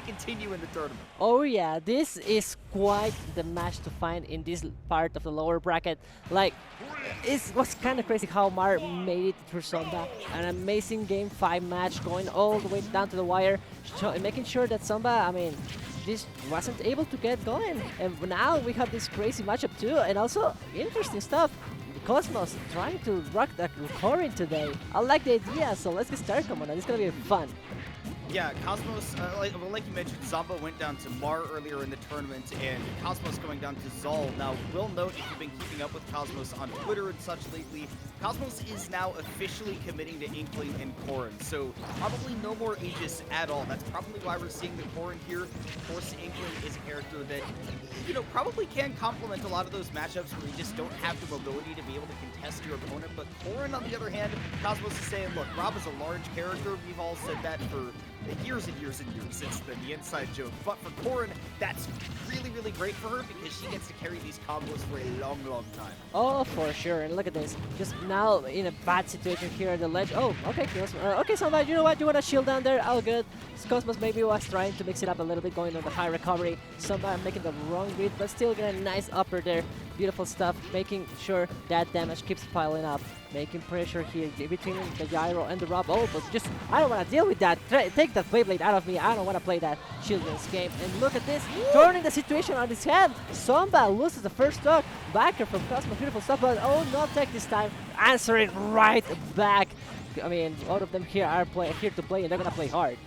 to continue in the tournament. Oh yeah, this is quite the match to find in this part of the lower bracket. Like, it was kind of crazy how Mar made it through Zomba. An amazing Game 5 match going all the way down to the wire, making sure that Zomba, I mean, this wasn't able to get going. And now we have this crazy matchup too, and also interesting stuff. Cosmos trying to rock that Corrin today. I like the idea, so let's get started. Come on, it's gonna be fun. Yeah, Cosmos, like you mentioned, Zomba went down to Mar earlier in the tournament, and Cosmos going down to Zal. Now, we'll note, if you've been keeping up with Cosmos on Twitter and such lately, Cosmos is now officially committing to Inkling and Corrin, so probably no more Aegis at all. That's probably why we're seeing the Corrin here. Of course, Inkling is a character that, you know, probably can complement a lot of those matchups where you just don't have the mobility to be able to contest your opponent, but Corrin, on the other hand, Cosmos is saying, look, Rob is a large character. We've all said that for years and years and years since the inside joke, but for Corrin, that's really, really great for her because she gets to carry these combos for a long, long time. Oh, for sure. And look at this. Just now in a bad situation here at the ledge. Oh, okay, okay, Zomba, you know what? You want to shield down there? All good. Cosmos maybe was trying to mix it up a little bit, going on the high recovery. Zomba making the wrong read, but still get a nice upper there. Beautiful stuff, making sure that damage keeps piling up. Making pressure here between the gyro and the Rob. Oh, but just, I don't want to deal with that. Take that Beyblade out of me. I don't want to play that children's game. And look at this, turning the situation on his head. Zomba loses the first stock. Backer from Cosmos, beautiful stuff, but oh, no tech this time. Answering right back. I mean, all of them here are here to play, and they're going to play hard.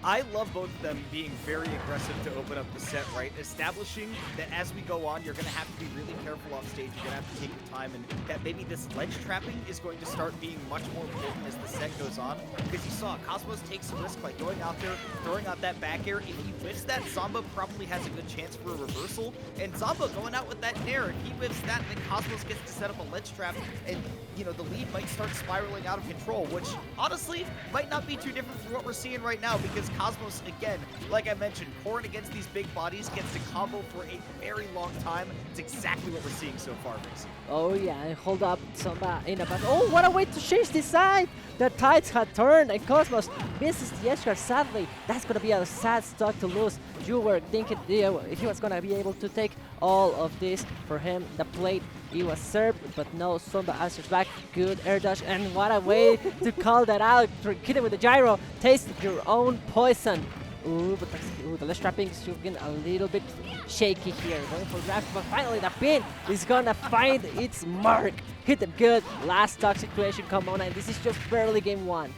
I love both of them being very aggressive to open up the set, right? Establishing that as we go on, you're going to have to be really careful off stage. You're going to have to take your time, and that maybe this ledge trapping is going to start being much more important as the set goes on. Because you saw Cosmos take some risk by going out there, throwing out that back air. If he whiffs that, Zomba probably has a good chance for a reversal. And Zomba going out with that nair, if he whiffs that, then Cosmos gets to set up a ledge trap, and you know, the lead might start spiraling out of control, which honestly might not be too different from what we're seeing right now, because Cosmos, again, like I mentioned, Corrin against these big bodies gets to combo for a very long time. It's exactly what we're seeing so far, Mixie. Oh yeah, and hold up, Zomba in a back. Oh, what a way to change the side! The tides had turned, and Cosmos misses the edge guard, sadly. That's gonna be a sad stock to lose. You were thinking he was gonna be able to take all of this for him. The plate, he was served, but no, Zomba answers back. Good air dash, and what a way to call that out. Hit him with the gyro. Taste your own poison. Ooh, but the ledge trapping is looking a little bit shaky here. Going for grabs, but finally the pin is gonna find its mark. Hit them good. Last stock situation, come on, and this is just barely game 1.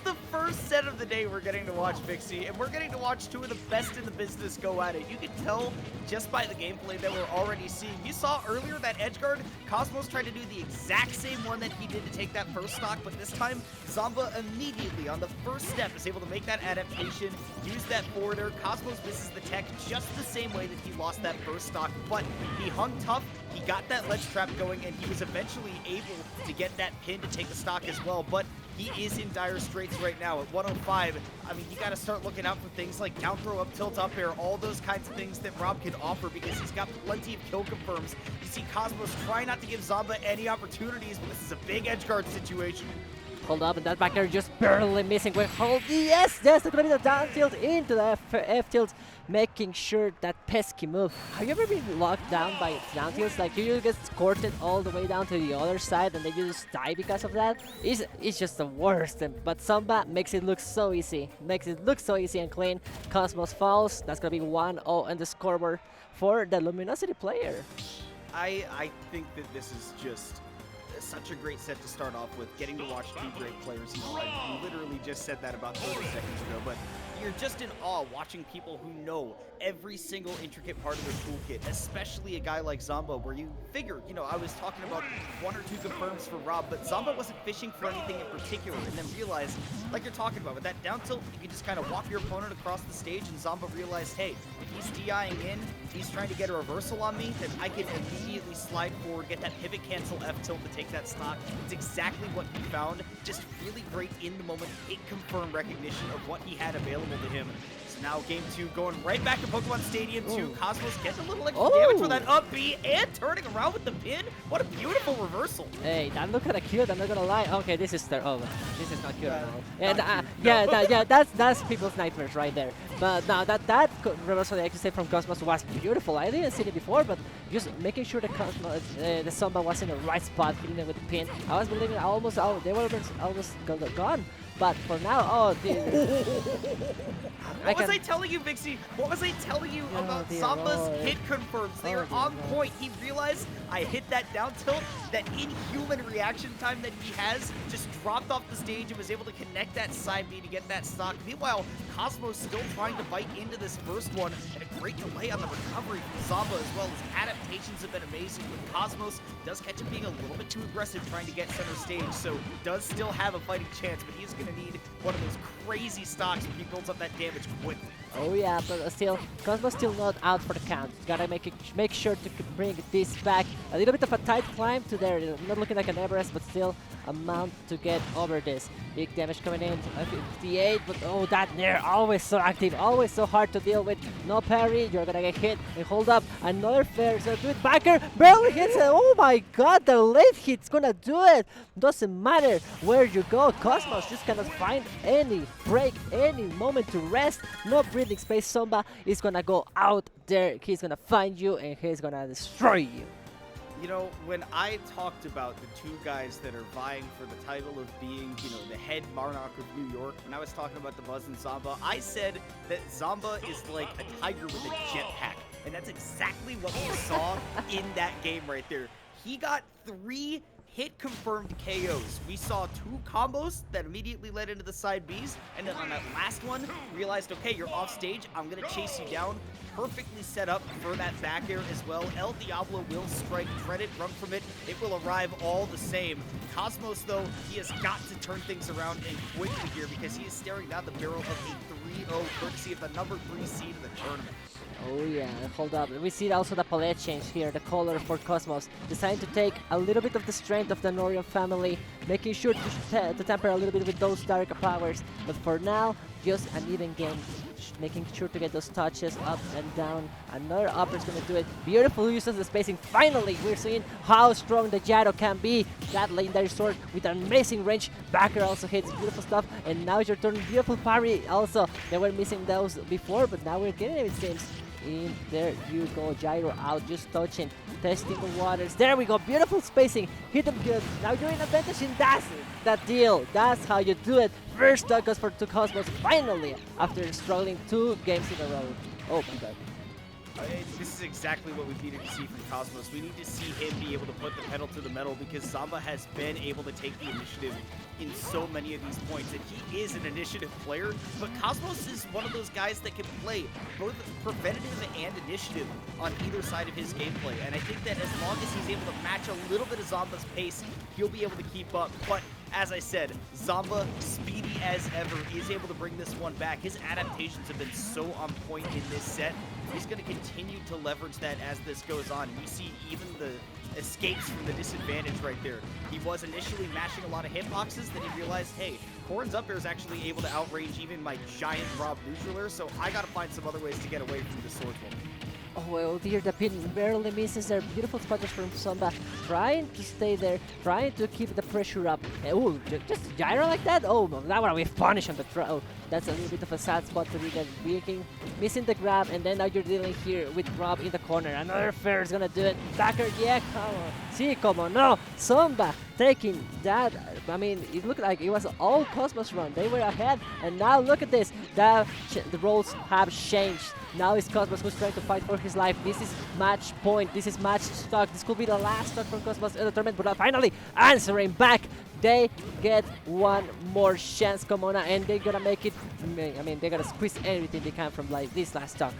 The first set of the day we're getting to watch Vixie, and we're getting to watch two of the best in the business go at it. You can tell just by the gameplay that we're already seeing. You saw earlier that edge guard, Cosmos tried to do the exact same one that he did to take that first stock, but this time Zomba immediately on the first step is able to make that adaptation, use that forwarder. Cosmos misses the tech just the same way that he lost that first stock, but he hung tough. He got that ledge trap going, and he was eventually able to get that pin to take the stock as well, but he is in dire straits right now at 105. I mean, you got to start looking out for things like down throw, up tilt, up air, all those kinds of things that Rob can offer because he's got plenty of kill confirms. You see Cosmos try not to give Zomba any opportunities, but this is a big edge guard situation. Hold up, and that back air just barely missing. With hold, yes, that's gonna be the down tilt into the F tilt, making sure that pesky move. Have you ever been locked down by down tilts? Like you get courted all the way down to the other side, and then you just die because of that. It's just the worst. But Zomba makes it look so easy, and clean. Cosmos falls. That's gonna be 1-0 in the scoreboard for the Luminosity player. I think that this is just such a great set to start off with, getting to watch two great players. You know, I literally just said that about 30 seconds ago, but you're just in awe watching people who know every single intricate part of their toolkit, especially a guy like Zomba, where you figure, you know, I was talking about 1 or 2 confirms for Rob, but Zomba wasn't fishing for anything in particular, and then realized, like you're talking about, with that down tilt, you can just kind of walk your opponent across the stage, and Zomba realized, hey, if he's DIing in, if he's trying to get a reversal on me, then I can immediately slide forward, get that pivot cancel F tilt to take that stock. It's exactly what he found. Just really great in the moment, hit confirm recognition of what he had available to him. So now game 2 going right back to Pokemon Stadium 2. Ooh. Cosmos getting a little extra damage for that up B and turning around with the pin. What a beautiful reversal. Hey, that looked kind of cute. I'm not gonna lie. Okay, this is this is not cute at all. And not cute, yeah, no. yeah, that's people's nightmares right there. But now that reversal, I can say from Cosmos was beautiful. I didn't see it before, but just making sure the Cosmos, the Zomba was in the right spot, hitting it with the pin. I was believing almost they were almost gone. But for now, oh dear. What was I telling you, Vixie? What was I telling you Oh, about dear Zomba's Lord. hit confirms? They Oh, are dear on Lord. point. He realized I hit that down tilt, that inhuman reaction time that he has, just dropped off the stage and was able to connect that side B to get that stock. Meanwhile, Cosmos still trying to bite into this first one, and a great delay on the recovery from Zomba as well. His adaptations have been amazing, but Cosmos does catch him being a little bit too aggressive trying to get center stage, so does still have a fighting chance, but he's going to need one of those crazy stocks when he builds up that damage quickly. Oh yeah, but still, Cosmos still not out for the count. Gotta make sure to bring this back. A little bit of a tight climb to there. Not looking like an Everest, but still a mount to get over this. Big damage coming in. 58, but oh, that Nair always so active, always so hard to deal with. No parry, you're gonna get hit. And hold up, another fair. So do it. Backer barely hits it. Oh my God, the late hit's gonna do it. Doesn't matter where you go. Cosmos just cannot find any break, any moment to rest. No breathing space. Zomba is gonna go out there. He's gonna find you and he's gonna destroy you. You know, when I talked about the two guys that are vying for the title of being, the head monarch of New York, when I was talking about the Buzz and Zomba, I said that Zomba is like a tiger with a jetpack. And that's exactly what we saw in that game right there. He got 3 hit confirmed KOs. We saw 2 combos that immediately led into the side Bs, and then on that last one, realized, okay, you're off stage, I'm gonna chase you down. Perfectly set up for that back air as well. El Diablo will strike, dread it, run from it. It will arrive all the same. Cosmos, though, he has got to turn things around and quickly here because he is staring down the barrel of a 3-0 courtesy of the number 3 seed in the tournament. Oh yeah, hold up. We see also the palette change here, the color for Cosmos. Deciding to take a little bit of the strength of the Norion family, making sure to temper a little bit with those dark powers. But for now, just an even game. Making sure to get those touches up and down. Another upper is going to do it. Beautiful use of the spacing. Finally, we're seeing how strong the Gyro can be. That legendary sword with an amazing range. Backer also hits. Beautiful stuff. And now it's your turn. Beautiful parry also. They were missing those before, but now we're getting it, it seems. In there you go, Gyro out, just touching, testing the waters. There we go, beautiful spacing, hit them good. Now you're in advantage, and that's that deal. That's how you do it. First stock goes for two Cosmos, finally, after struggling 2 games in a row. Oh my God. This is exactly what we needed to see from Cosmos. We need to see him be able to put the pedal to the metal because Zomba has been able to take the initiative in so many of these points, and he is an initiative player, but Cosmos is one of those guys that can play both preventative and initiative on either side of his gameplay, and I think that as long as he's able to match a little bit of Zomba's pace, he'll be able to keep up. But as I said, Zomba, speedy as ever, is able to bring this one back. His adaptations have been so on point in this set. He's going to continue to leverage that as this goes on. You see even the escapes from the disadvantage right there. He was initially mashing a lot of hitboxes, then he realized, hey, Corrin's up air is actually able to outrange even my giant Rob neutraler, so I got to find some other ways to get away from the swordsman. Oh well, dear, the pin barely misses there. Beautiful spotters from Zomba, trying to stay there, trying to keep the pressure up. Oh, just gyro like that? Oh, now we've punished on the throw. Oh, that's a little bit of a sad spot to be that missing the grab, and then now you're dealing here with Rob in the corner. Another fair is gonna do it. Backer, yeah, come on. See, come on, no. Zomba taking that. I mean, it looked like it was all Cosmos run. They were ahead, and now look at this. The roles have changed. Now it's Cosmos who's trying to fight for his life. This is match point. This is match stock. This could be the last stock from Cosmos in the tournament, but finally answering back. They get one more chance, Komona, and they're gonna make it. I mean, they're gonna squeeze everything they can from like this last stock.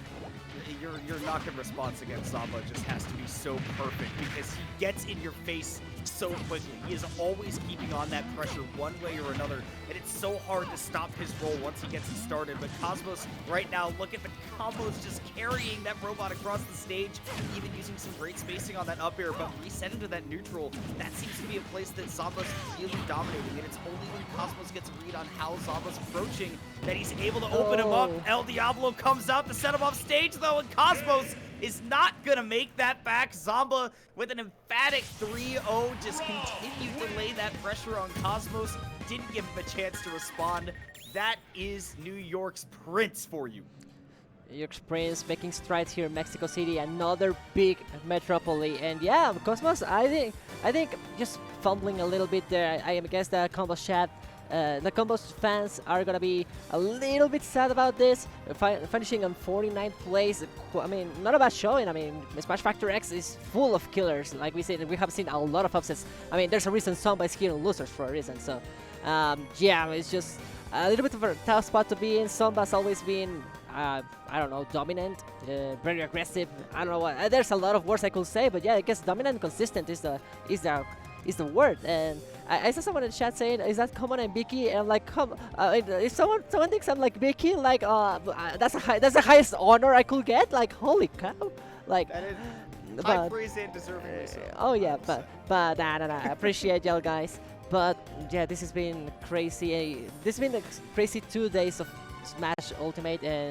Your knock-in response against Zomba just has to be so perfect because he gets in your face so quickly. He is always keeping on that pressure one way or another, and it's so hard to stop his roll once he gets it started. But Cosmos right now, look at the combos just carrying that robot across the stage, even using some great spacing on that up air, but resetting to that neutral. That seems to be a place that Zomba's really dominating, and it's only when Cosmos gets a read on how Zomba's approaching that he's able to open him up. El Diablo comes out to set him off stage, though, and Cosmos is not going to make that back. Zomba with an emphatic 3-0 just continued to lay that pressure on Cosmos. Didn't give him a chance to respond. That is New York's Prince for you. New York's Prince making strides here in Mexico City, another big metropolis. And yeah, Cosmos, I think just fumbling a little bit there. I guess the Combos chat, the Combos fans are gonna be a little bit sad about this. Finishing on 49th place. I mean, not a bad showing. I mean, Smash Factor X is full of killers. Like we said, we have seen a lot of upsets. I mean, there's a reason Zomba is here on losers for a reason. So, yeah, it's just a little bit of a tough spot to be in. Zomba's always been, I don't know, dominant, very aggressive. I don't know what. There's a lot of words I could say, but yeah, I guess dominant and consistent is the word. And I saw someone in the chat saying, "Is that common and Vicky?" And I'm like, "Come, if someone thinks I'm like Vicky, like, that's the highest honor I could get. Like, holy cow, like." That is high praise and deservingly so. Oh yeah, but nah, I appreciate y'all guys. But yeah, this has been crazy. This has been a crazy 2 days of Smash Ultimate, and